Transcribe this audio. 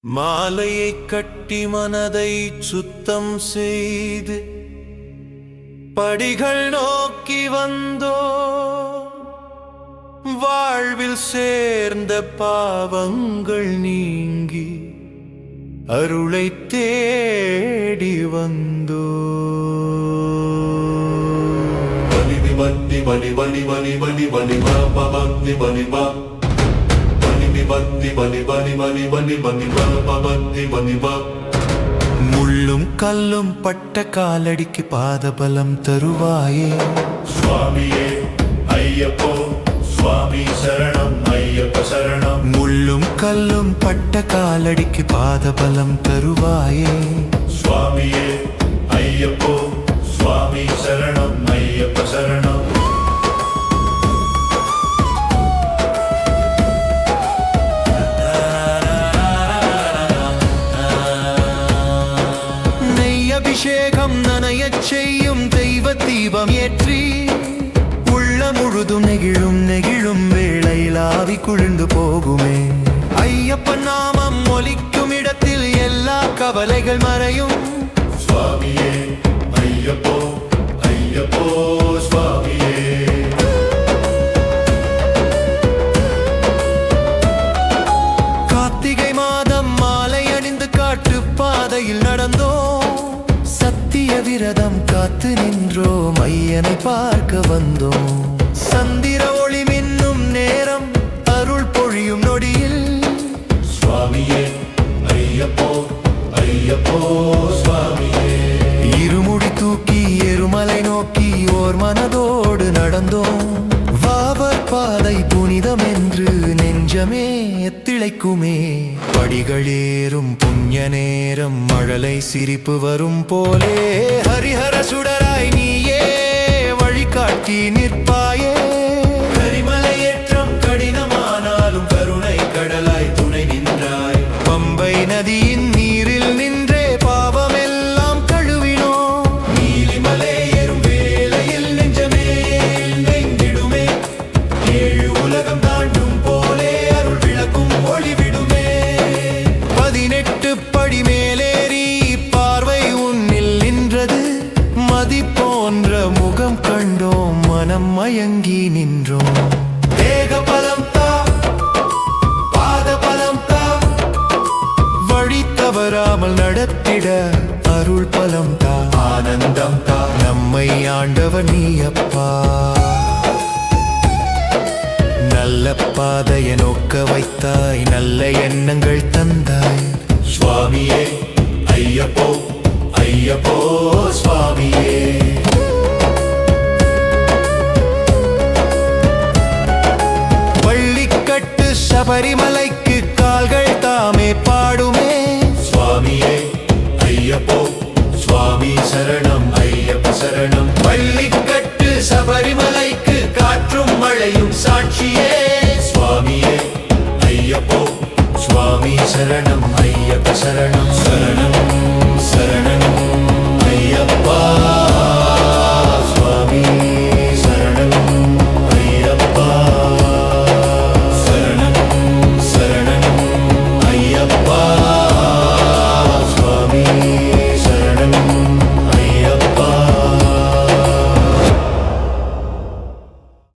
மாலையை கட்டி மனதை சுத்தம் செய்து படிகள் நோக்கி வந்தோ வாழ்வில் சேர்ந்த பாவங்கள் நீங்கி அருளை தேடி வந்தோ பலி பலி பலி பலி பலி பலி பலி பலி பலி பலி முள்ளும் கல்லும் பட்ட காலடிக்கு பாதபலம் தருவாயே சுவாமியே ஐயப்போ சுவாமி சரணம் ஐயப்ப சரணம் முள்ளும் கல்லும் பட்ட காலடிக்கு பாதபலம் தருவாயே சுவாமியே ஐயப்போ சுவாமி சரணம் ஐயப்ப சரணம் அபிஷேகம் நனையச் செய்யும் தெய்வ தீபம் ஏற்றி உள்ள முழுதும் நெகிழும் நெகிழும் வேளையில் ஆவி குளிர்ந்து போகுமே ஐயப்பன் நாமம் ஒலிக்கும் இடத்தில் எல்லா கவலைகள் மறையும் சுவாமியே ஐயப்போ ஐயப்போ சுவாமியே கார்த்திகை மாதம் மாலை அணிந்து காட்டு பாதையில் நடந்தோ சத்திய விரதம் காத்து நின்றோம் ஐயனை பார்க்க வந்தோம் சந்திர ஒளி மின்னும் நேரம் அருள் பொழியும் நொடியில் சுவாமியே ஐயப்போ ஐயப்போ சுவாமியே இருமுடி தூக்கி எருமலை நோக்கி ஓர் மனதோடு நடந்தோம் வாவர் பாதை புனிதம் என்று நெஞ்சமே திளைக்குமே படிகளேறும் புண்ணிய நேரம் மழலை சிரிப்பு வரும் போலே ஹரிஹர சுடராய் நீயே வழிகாட்டி நிற்பாயே கரிமலை ஏற்றம் கடினமானாலும் கருணை கடலாய் துணை நின்றாய் பம்பை நதியின் நீரில் நின்றே பாவமெல்லாம் கழுவினோம் நீலிமலை ஏறும் வேளையில் நெஞ்சமே நெங்கிடுமே ஏழு உலகம் தாண்டும் போலே அருள் விளக்கும் ஒளிவிடுமே 18 படி மேலேறி பார்வை உன்னில் நின்றது மதி போன்ற முகம் கண்டோம் மனம் மயங்கி நின்றோம் தேக பலம் தா பாத பலம் தா வழி தவறாமல் நடத்திட அருள் பலம் தா ஆனந்தம் தா நம்மை ஆண்டவன் நீ அப்பா நல்ல பாதைய நோக்க வைத்தாய் நல்ல எண்ணங்கள் தந்தாய் சுவாமியே ஐயப்போ ஐயப்போ சுவாமியே வள்ளிக்கட்டு சபரிமலைக்கு கால்கள் தாமே பாடுமே சுவாமியே ஐயப்போ சுவாமி சரணம் ஐயப்ப சரணம் வள்ளிக்கட்டு சபரிமலைக்கு காற்றும் மழையும் சாட்சியே சுவாமியே ஐயப்போ சுவாமி சரணம் ஐயப்ப சரணம் சரணம்